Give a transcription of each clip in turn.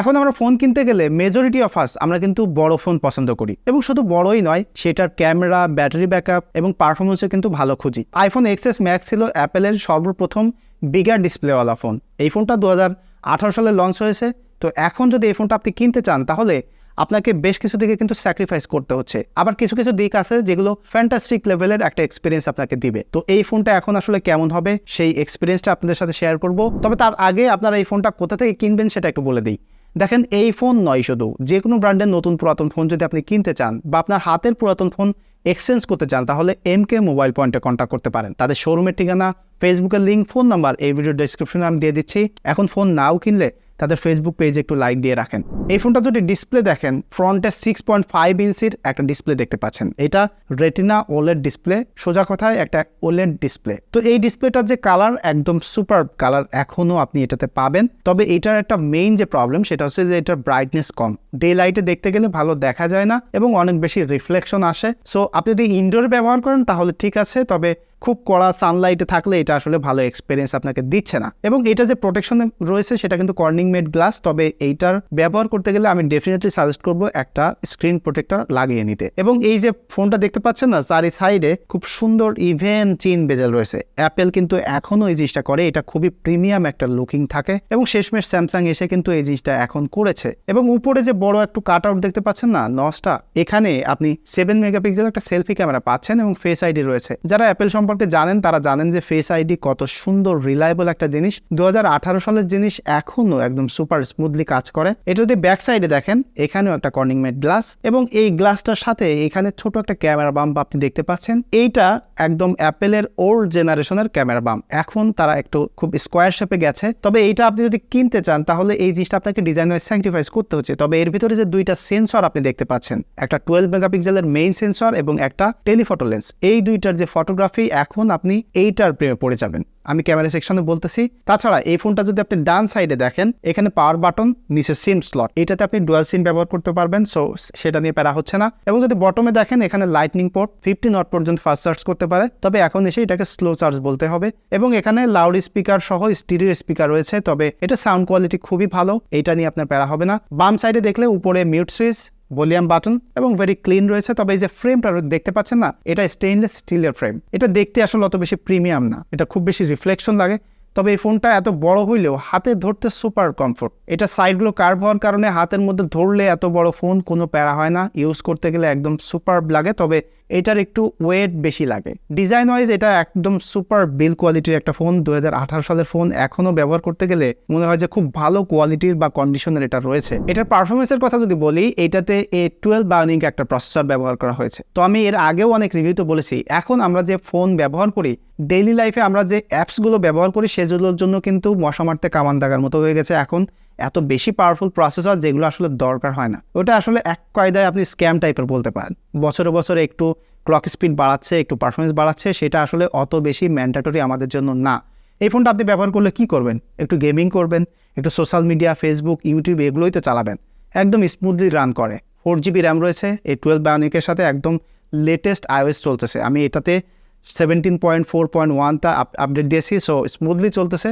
এখন আমরা ফোন কিনতে গেলে মেজরিটি অফ আস আমরা কিন্তু বড় ফোন পছন্দ করি, এবং শুধু বড়ই নয়, সেটার ক্যামেরা, ব্যাটারি ব্যাকআপ এবং পারফরমেন্সও কিন্তু ভালো খুঁজি। আইফোন XS ম্যাক্স ছিল অ্যাপেলের সর্বপ্রথম বিগার ডিসপ্লেওয়ালা ফোন। এই ফোনটা 2018 সালে লঞ্চ হয়েছে। তো এখন যদি এই ফোনটা আপনি কিনতে চান তাহলে আপনাকে বেশ কিছু দিকে কিন্তু স্যাক্রিফাইস করতে হচ্ছে। আবার কিছু কিছু দিক আছে যেগুলো ফ্যান্টাস্টিক লেভেলের একটা এক্সপিরিয়েন্স আপনাকে দিবে। তো এই ফোনটা এখন আসলে কেমন হবে সেই এক্সপিরিয়েন্সটা আপনাদের সাথে শেয়ার করব। তবে তার আগে আপনারা এই ফোনটা কোথা থেকে কিনবেন সেটা একটু বলে দিই। দেখেন, এই ফোন নয়, শুধু যে কোনো ব্র্যান্ডের নতুন পুরাতন ফোন যদি আপনি কিনতে চান বা আপনার হাতের পুরাতন ফোন এক্সচেঞ্জ করতে চান তাহলে MK মোবাইল পয়েন্টে কন্ট্যাক্ট করতে পারেন। তাদের শোরুমের ঠিকানা, ফেসবুকের লিঙ্ক, ফোন নাম্বার এই ভিডিও ডেসক্রিপশনে আমি দিয়ে দিচ্ছি। এখন ফোন নাও কিনলে তাদের ফেসবুক পেজে একটু লাইক দিয়ে রাখেন। এই ফোনটা যদি ডিসপ্লে দেখেন, ফ্রন্টে 6.5 ইঞ্চির একটা ডিসপ্লে দেখতে পাচ্ছেন। এটা রেটিনা ওলেড ডিসপ্লে, সোজা কথায় একটা ওলেড ডিসপ্লে। তো এই ডিসপ্লেটার যে কালার, একদম সুপার কালার এখনও আপনি এটাতে পাবেন। তবে এটার একটা মেইন যে প্রবলেম সেটা হচ্ছে যে এটার ব্রাইটনেস কম। ডে লাইটে দেখতে গেলে ভালো দেখা যায় না এবং অনেক বেশি রিফ্লেকশন আসে। সো আপনি যদি ইনডোরে ব্যবহার করেন তাহলে ঠিক আছে, তবে খুব কড়া সানলাইটে থাকলে এটা আসলে ভালো এক্সপিরিয়েন্স আপনাকে দিচ্ছে না। এবং এটা যে প্রোটেকশনে রয়েছে সেটা কিন্তু কর্নিং মেড গ্লাস। তবে এইটার ব্যবহার করতে গেলে আমি ডেফিনেটলি সাজেস্ট করবো একটা স্ক্রিন প্রোটেক্টর লাগিয়ে নিতে। এবং এই যে ফোনটা দেখতে পাচ্ছেন না, চারি সাইডে খুব সুন্দর ইভেন চিন বেজেল রয়েছে। অ্যাপেল কিন্তু এখনও এই জিনিসটা করে, এটা খুবই প্রিমিয়াম একটা লুকিং থাকে। এবং শেষমেশ স্যামসাং এসে কিন্তু এই জিনিসটা এখন করেছে। এবং উপরে যে বড় একটু কাট আউট দেখতে পাচ্ছেন না, নসটা, এখানে আপনি 7 মেগাপিক্সেল একটা সেলফি ক্যামেরা পাচ্ছেন এবং ফেস আইডি রয়েছে। যারা অ্যাপেল সম্পর্কে জানেন তারা জানেন যে ফেস আইডি কত সুন্দর রিলায়েবল একটা জিনিস। 2018 সালের জিনিস এখনো একদম সুপার স্মুথলি কাজ করে। এটা যদি ব্যাক সাইডে দেখেন, এখানেও একটা কর্নিং মেড গ্লাস এবং এই গ্লাসটার সাথে এখানে ছোট একটা ক্যামেরা বাম্প আপনি দেখতে পাচ্ছেন। এইটা একদম অ্যাপেলের ওল্ড জেনারেশনের ক্যামেরা বাম্প। এখন তারা একটু খুব স্কোয়ার শেপে গেছে। তবে এইটা আপনি যদি কিনতে চান তাহলে এই জিনিসটা আপনাকে ডিজাইন ওয়াইজ স্যাক্রিফাইস করতে হচ্ছে। তবে এর ভিতরে যে দুইটা সেন্সর আপনি দেখতে পাচ্ছেন, একটা 12 মেগাপিক্সেলের মেইন সেন্সর এবং একটা টেলিফটো লেন্স, এই দুইটার যে ফটোগ্রাফি এখন আপনি এইটার প্রেমে পড়ে যাবেন। আমি ক্যামেরা সেকশনে বলতেছি। তাছাড়া এই ফোনটা যদি আপনি ডান সাইডে দেখেন, এখানে পাওয়ার বাটন, নিচে সিম স্লট, এটাতে আপনি ডুয়াল সিম ব্যবহার করতে পারবেন। সো সেটা নিয়ে প্যারা হচ্ছে না। এবং যদি বটমে দেখেন, এখানে লাইটনিং পোর্ট, 50 ওয়াট পর্যন্ত ফাস্ট চার্জ করতে পারে। তবে এখন এসে এটাকে স্লো চার্জ বলতে হবে। এবং এখানে লাউড স্পিকার সহ স্টিরিও স্পিকার রয়েছে। তবে এটা সাউন্ড কোয়ালিটি খুবই ভালো, এটা নিয়ে আপনার প্যারা হবে না। বাম সাইডে দেখলে উপরে মিউট সুইচ, ভলিউম বাটন এবং ভেরি ক্লিন রয়েছে। তবে এই যে ফ্রেমটা দেখতে পাচ্ছেন না, এটা স্টেইনলেস স্টিলের ফ্রেম। এটা দেখতে আসলে অত বেশি প্রিমিয়াম না, এটা খুব বেশি রিফ্লেকশন লাগে। তবে এই ফোনটা এত বড় হইলেও হাতে ধরতে সুপার কমফোর্ট। এটা সাইডগুলো কার্ভ হওয়ার কারণে হাতের মধ্যে ধরলে এত বড় ফোন কোনো প্যারা হয় না, ইউজ করতে গেলে একদম সুপার লাগে। তবে এটার একটু ওয়েট বেশি লাগে। ডিজাইন ওয়াইজ এটা একদম সুপার বিল কোয়ালিটির একটা ফোন। 2018 সালের ফোন এখনও ব্যবহার করতে গেলে মনে হয় যে খুব ভালো কোয়ালিটির বা কন্ডিশনের এটা রয়েছে। এটার পারফরমেন্সের কথা যদি বলি, এটাতে A12 বায়োনিক একটা প্রসেসর ব্যবহার করা হয়েছে। তো আমি এর আগেও অনেক রিভিউতে বলেছি, এখন আমরা যে ফোন ব্যবহার করি ডেইলি লাইফে, আমরা যে অ্যাপসগুলো ব্যবহার করি সেগুলোর জন্য কিন্তু মশা মারতে কামান দাগার মতো হয়ে গেছে এখন এত বেশি পাওয়ারফুল প্রসেসর, যেগুলো আসলে দরকার হয় না। ওটা আসলে এক কায়দায় আপনি স্ক্যাম টাইপের বলতে পারেন। বছরে বছরে একটু ক্লক স্পিড বাড়াচ্ছে, একটু পারফরমেন্স বাড়াচ্ছে, সেটা আসলে অত বেশি ম্যান্ডেটরি আমাদের জন্য না। এই ফোনটা আপনি ব্যবহার করলে কি করবেন? একটু গেমিং করবেন, একটু সোশ্যাল মিডিয়া, ফেসবুক, ইউটিউব এগুলোই তো চালাবেন। একদম স্মুথলি রান করে। 4GB র্যাম রয়েছে। এই 12 বায়োনিকের সাথে একদম লেটেস্ট iOS চলতেছে। আমি এটাতে 17.4.1টা আপডেট দিয়েছি। সো স্মুথলি চলতেছে,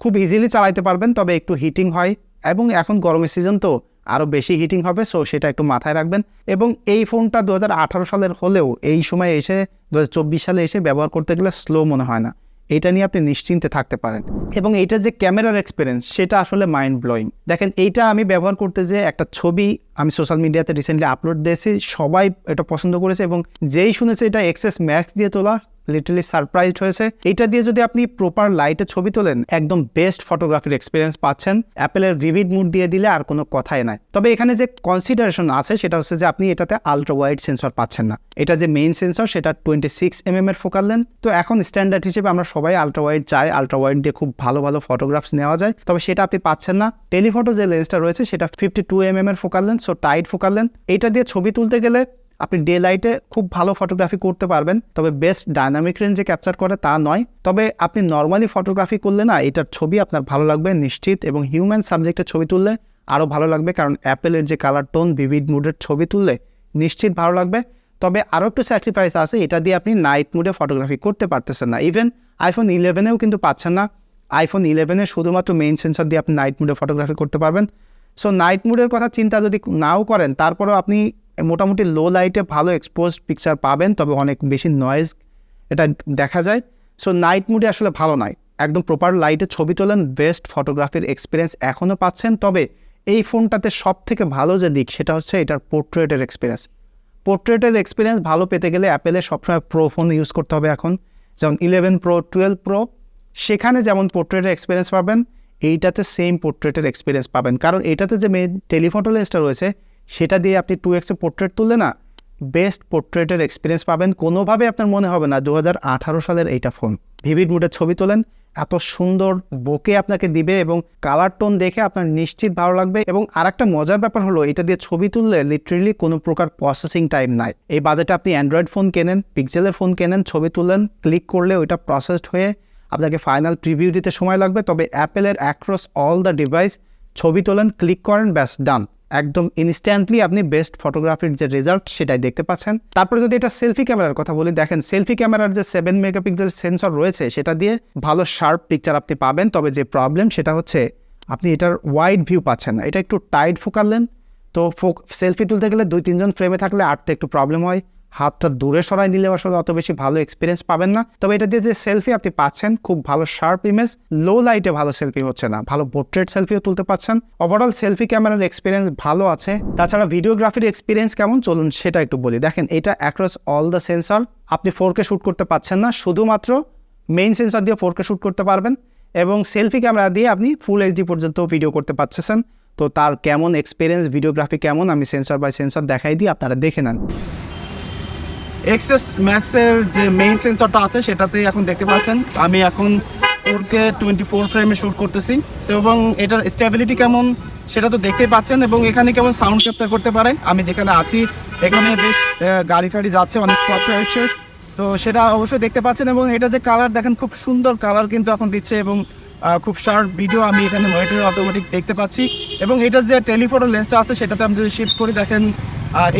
খুব ইজিলি চালাইতে পারবেন। তবে একটু হিটিং হয় এবং এখন গরমের সিজন তো আরও বেশি হিটিং হবে। সো সেটা একটু মাথায় রাখবেন। এবং এই ফোনটা 2018 সালের হলেও এই সময় এসে 2024 সালে এসে ব্যবহার করতে গেলে স্লো মনে হয় না। এটা নিয়ে আপনি নিশ্চিন্তে থাকতে পারেন। এবং এইটার যে ক্যামেরার এক্সপিরিয়েন্স সেটা আসলে মাইন্ড ব্লোয়িং। দেখেন, এইটা আমি ব্যবহার করতে যে একটা ছবি আমি সোশ্যাল মিডিয়াতে রিসেন্টলি আপলোড দিয়েছি, সবাই এটা পছন্দ করেছে এবং যেই শুনেছে এটা XS ম্যাক্স দিয়ে তোলা, লিটারালি সারপ্রাইজড হয়েছে। এটা দিয়ে যদি আপনি প্রপার লাইটে ছবি তোলেন, একদম বেস্ট ফটোগ্রাফির এক্সপিরিয়েন্স পাচ্ছেন। অ্যাপেলের ভিভিড মুড দিয়ে দিলে আর কোনো কথাই নাই। তবে এখানে যে কনসিডারেশন আছে সেটা হচ্ছে যে আপনি এটাতে আলট্রা ওয়াইড সেন্সর পাচ্ছেন না। এটা যে মেইন সেন্সর সেটা 26mm এর ফোকাল লেন্থ। তো এখন স্ট্যান্ডার্ড হিসেবে আমরা সবাই আলট্রা ওয়াইড চাই, আলট্রা ওয়াইড দিয়ে খুব ভালো ভালো ফটোগ্রাফস নেওয়া যায়। তবে সেটা আপনি পাচ্ছেন না। টেলিফটো যে লেন্সটা রয়েছে সেটা 52mm এর focal length, so tight focal length. এইটা দিয়ে ছবি তুলতে গেলে আপনি ডে লাইটে খুব ভালো ফটোগ্রাফি করতে পারবেন। তবে বেস্ট ডাইনামিক রেঞ্জে ক্যাপচার করে তা নয়। তবে আপনি নর্মালি ফটোগ্রাফি করলে না, এটার ছবি আপনার ভালো লাগবে নিশ্চিত। এবং হিউম্যান সাবজেক্টের ছবি তুললে আরও ভালো লাগবে, কারণ অ্যাপেলের যে কালার টোন, ভিভিড মুডের ছবি তুললে নিশ্চিত ভালো লাগবে। তবে আরও একটু স্যাক্রিফাইস আছে, এটা দিয়ে আপনি নাইট মুডে ফটোগ্রাফি করতে পারতেছেন না। ইভেন iPhone 11-এও কিন্তু পাচ্ছেন না। iPhone 11-এ শুধুমাত্র মেইন সেন্সর দিয়ে আপনি নাইট মুডে ফটোগ্রাফি করতে পারবেন। সো নাইট মোডের কথা চিন্তা যদি নাও করেন, তারপরেও আপনি মোটামুটি লো লাইটে ভালো এক্সপোজড পিকচার পাবেন, তবে অনেক বেশি নয়েজ এটা দেখা যায়। সো নাইট মোডে আসলে ভালো নয়, একদম প্রপার লাইটে ছবি তোলেন, বেস্ট ফটোগ্রাফির এক্সপিরিয়েন্স এখনও পাচ্ছেন। তবে এই ফোনটাতে সব থেকে ভালো যে দিক সেটা হচ্ছে এটার পোর্ট্রেটের এক্সপিরিয়েন্স। পোর্ট্রেটের এক্সপিরিয়েন্স ভালো পেতে গেলে অ্যাপেলের সবসময় প্রো ফোন ইউজ করতে হবে এখন, যেমন 11 প্রো 12 প্রো, সেখানে যেমন পোর্ট্রেটের এক্সপিরিয়েন্স পাবেন, এইটাতে সেম পোর্ট্রেটের এক্সপিরিয়েন্স পাবেন। কারণ এটাতে যে টেলিফটো লেন্সটা রয়েছে সেটা দিয়ে আপনি 2x পোর্ট্রেট তুললে না, বেস্ট পোর্ট্রেটের এক্সপিরিয়েন্স পাবেন। কোনোভাবে আপনার মনে হবে না 2018 সালের এইটা ফোন। ভিভিড মুডে ছবি তোলেন, এত সুন্দর বোকে আপনাকে দিবে এবং কালার টোন দেখে আপনার নিশ্চিত ভালো লাগবে। এবং আরেকটা মজার ব্যাপার হলো, এটা দিয়ে ছবি তুললে লিটারেলি কোনো প্রকার প্রসেসিং টাইম নাই। এই বাজেটে আপনি অ্যান্ড্রয়েড ফোন কেনেন, পিক্সেলের ফোন কেনেন, ছবি তুলেন, ক্লিক করলে ওইটা প্রসেসড হয়ে আপনাকে ফাইনাল প্রিভিউ দিতে সময় লাগবে। তবে অ্যাপেলের অ্যাক্রস অল দ্য ডিভাইস ছবি তোলেন, ক্লিক করেন, ব্যাস ডান, একদম ইনস্ট্যান্টলি আপনি বেস্ট ফটোগ্রাফির যে রেজাল্ট সেটাই দেখতে পাচ্ছেন। তারপরে যদি এটা সেলফি ক্যামেরার কথা বলি, দেখেন সেলফি ক্যামেরার যে 7 মেগাপিক্সেল সেন্সর রয়েছে সেটা দিয়ে ভালো শার্প পিকচার আপনি পাবেন। তবে যে প্রবলেম সেটা হচ্ছে আপনি এটার ওয়াইড ভিউ পাচ্ছেন না, এটা একটু টাইট ফোকাল লেন। তো সেলফি তুলতে গেলে 2-3 জন ফ্রেমে থাকলে আটতে একটু প্রবলেম হয়, হাতটা দূরে সরাই নিলে আসলে অত বেশি ভালো এক্সপিরিয়েন্স পাবেন না। তবে এটা দিয়ে যে সেলফি আপনি পাচ্ছেন খুব ভালো শার্প ইমেজ, লো লাইটে ভালো সেলফি হচ্ছে না, ভালো পোর্ট্রেট সেলফিও তুলতে পাচ্ছেন। ওভারঅল সেলফি ক্যামেরার এক্সপিরিয়েন্স ভালো আছে। তাছাড়া ভিডিওগ্রাফির এক্সপিরিয়েন্স কেমন চলুন সেটা একটু বলি। দেখেন এটা অ্যাক্রস অল দ্য সেন্সর, আপনি 4K শ্যুট করতে পাচ্ছেন না, শুধুমাত্র মেইন সেন্সর দিয়ে 4K শ্যুট করতে পারবেন এবং সেলফি ক্যামেরা দিয়ে আপনি ফুল এইচডি পর্যন্ত ভিডিও করতে পারছেন। তো তার কেমন এক্সপিরিয়েন্স, ভিডিওগ্রাফি কেমন, আমি সেন্সর বাই সেন্সর দেখাই দিই, আপনারা দেখে নেন। এক্সএস ম্যাক্সের যে মেইন সেন্সরটা আছে সেটাতে এখন দেখতে পাচ্ছেন আমি এখন 4K 24 ফ্রেমে শ্যুট করতেছি, এবং এটার স্টেবিলিটি কেমন সেটা তো দেখতেই পাচ্ছেন। এবং এখানে কেমন সাউন্ড ক্যাপচার করতে পারে, আমি যেখানে আছি এখানে বেশ গাড়ি টাড়ি যাচ্ছে, অনেক শব্দ হচ্ছে, তো সেটা অবশ্যই দেখতে পাচ্ছেন। এবং এটা যে কালার দেখেন, খুব সুন্দর কালার কিন্তু এখন দিচ্ছে, এবং খুব শার্প ভিডিও আমি এখানে মনিটরে অটোমেটিক দেখতে পাচ্ছি। এবং এটার যে টেলিফটো লেন্সটা আছে সেটাতে আমি যদি শিফট করি, দেখেন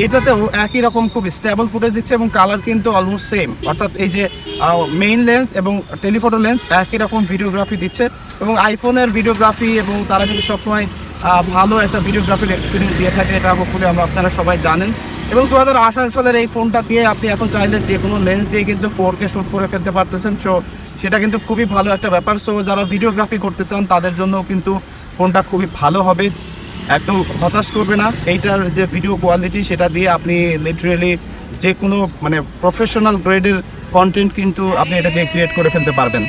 এইটাতেও একই রকম খুব স্টেবল ফুটেজ দিচ্ছে এবং কালার কিন্তু অলমোস্ট সেম, অর্থাৎ এই যে মেইন লেন্স এবং টেলিফটো লেন্স একই রকম ভিডিওগ্রাফি দিচ্ছে। এবং আইফোনের ভিডিওগ্রাফি এবং তারা কিন্তু সবসময় ভালো একটা ভিডিওগ্রাফির এক্সপিরিয়েন্স দিয়ে থাকে, এটা হোপফুলি আপনারা সবাই জানেন। এবং 2018 সালের এই ফোনটা দিয়ে আপনি এখন চাইলে যে কোনো লেন্স দিয়ে কিন্তু 4K শ্যুট করে ফেলতে পারতেছেন, সো সেটা কিন্তু খুবই ভালো একটা ব্যাপার। সো যারা ভিডিওগ্রাফি করতে চান তাদের জন্য কিন্তু ফোনটা খুবই ভালো হবে, একদম হতাশ করবে না। এইটার যে ভিডিও কোয়ালিটি সেটা দিয়ে আপনি লিটারেলি যে কোনো মানে প্রফেশনাল গ্রেডের কন্টেন্ট কিন্তু আপনি এটা দিয়ে ক্রিয়েট করে ফেলতে পারবেন।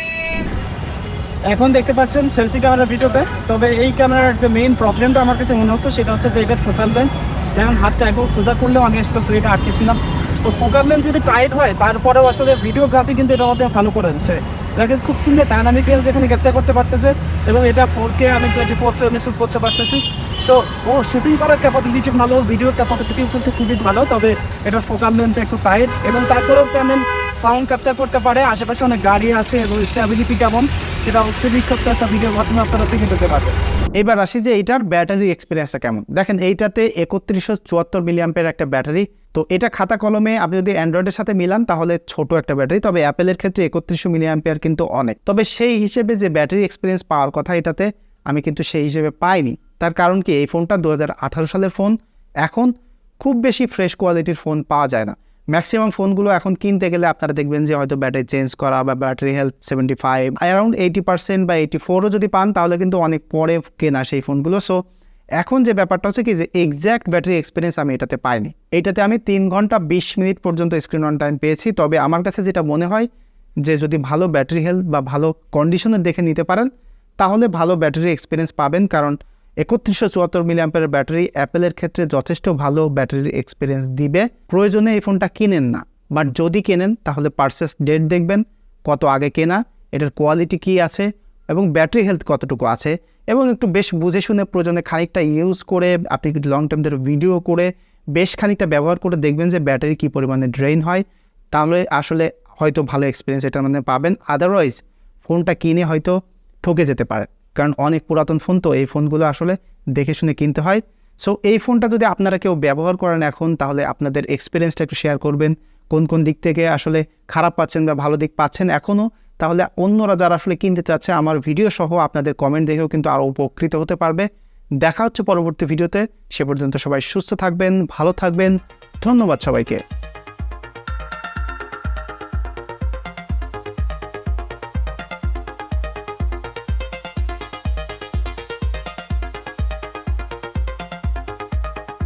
এখন দেখতে পাচ্ছেন সেলফি ক্যামেরার ভিডিওতে, তবে এই ক্যামেরার যে মেইন প্রবলেমটা আমার কাছে মনে হতো সেটা হচ্ছে যে এটা ফোকাল লেন্থ, যেমন হাতটা একদম সোজা করলেও আমি আসলে ফ্রেটা আটকেছিলাম। তো ফোকাল লেন্থ যদি টাইট হয় তারপরেও আসলে ভিডিওগ্রাফি কিন্তু এটা মধ্যে ভালো করে দিচ্ছে, দেখেন খুব সুন্দর ডাইনামিক রেঞ্জ এখানে ক্যাপচার করতে পারতেছে। এবং এটা 4K আমি 24 ফ্রেমে শ্যুট করতে পারতেছি। সো শুটিং করার ক্যাপাবিলিটি ভালো, ভিডিও ক্যাপাবিলিটিও কিন্তু খুবই ভালো, তবে এটার ফোকাল লেন্থটা একটু টাইট। এবং তারপরেও তেমন সাউন্ড ক্যাপচার করতে পারে, আশেপাশে অনেক গাড়ি আছে, এবং স্টেবিলিটি কেমন সেটা অবশ্যই ছোট্ট একটা ভিডিওর মাধ্যমে আপনারা দেখে পেতে পারবেন। এবার আসি যে এইটার ব্যাটারি এক্সপিরিয়েন্সটা কেমন। দেখেন এইটাতে 3174 মিলিঅ্যাম্পিয়ার একটা ব্যাটারি। তো এটা খাতা কলমে আপনি যদি অ্যান্ড্রয়েডের সাথে মিলান তাহলে ছোট একটা ব্যাটারি, তবে অ্যাপেলের ক্ষেত্রে 3100 মিলিঅ্যাম্পিয়ার কিন্তু অনেক। তবে সেই হিসেবে যে ব্যাটারি এক্সপিরিয়েন্স পাওয়ার কথা এটাতে আমি কিন্তু সেই হিসেবে পাইনি। তার কারণ কি, এই ফোনটা 2018 সালের ফোন, এখন খুব বেশি ফ্রেশ কোয়ালিটির ফোন পাওয়া যায় না। ম্যাক্সিমাম ফোনগুলো এখন কিনতে গেলে আপনারা দেখবেন যে হয়তো ব্যাটারি চেঞ্জ করা বা ব্যাটারি হেলথ 75 অ্যারাউন্ড 80% বা 84ও যদি পান তাহলে কিন্তু অনেক পরে কেনা সেই ফোনগুলো। সো এখন যে ব্যাপারটা হচ্ছে কি, যে এক্স্যাক্ট ব্যাটারি এক্সপিরিয়েন্স আমি এটাতে পাইনি। এইটাতে আমি 3 ঘন্টা 20 মিনিট পর্যন্ত স্ক্রিন অন টাইম পেয়েছি। তবে আমার কাছে যেটা মনে হয় যে যদি ভালো ব্যাটারি হেলথ বা ভালো কন্ডিশনের দেখে নিতে পারেন তাহলে ভালো ব্যাটারি এক্সপিরিয়েন্স পাবেন। কারণ 3174 মিলিঅ্যাম্পিয়ারের ব্যাটারি অ্যাপেলের ক্ষেত্রে যথেষ্ট ভালো ব্যাটারির এক্সপিরিয়েন্স দিবে। প্রয়োজনে এই ফোনটা কিনেন না, বাট যদি কেনেন তাহলে পারচেস ডেট দেখবেন, কত আগে কেনা, এটার কোয়ালিটি কী আছে এবং ব্যাটারি হেলথ কতটুকু আছে, এবং একটু বেশ বুঝে শুনে প্রয়োজনে খানিকটা ইউজ করে আপনি লং টাইম ধরে ভিডিও করে বেশ খানিকটা ব্যবহার করে দেখবেন যে ব্যাটারি কী পরিমাণে ড্রেন হয়, তাহলে আসলে হয়তো ভালো এক্সপিরিয়েন্স এটার মধ্যে পাবেন। আদারওয়াইজ ফোনটা কিনে হয়তো ঠকে যেতে পারে, কারণ অনেক পুরাতন ফোন, তো এই ফোনগুলো আসলে দেখে শুনে কিনতে হয়। সো এই ফোনটা যদি আপনারা কেউ ব্যবহার করেন এখন, তাহলে আপনাদের এক্সপিরিয়েন্সটা একটু শেয়ার করবেন, কোন কোন দিক থেকে আসলে খারাপ পাচ্ছেন বা ভালো দিক পাচ্ছেন এখনও। তাহলে অন্যরা যারা আসলে কিনতে চাচ্ছে আমার ভিডিও সহ আপনাদের কমেন্ট দেখেও কিন্তু আরও উপকৃত হতে পারবে, দেখা হচ্ছে পরবর্তী ভিডিওতে। সে পর্যন্ত সবাই সুস্থ থাকবেন, ভালো থাকবেন। ধন্যবাদ সবাইকে।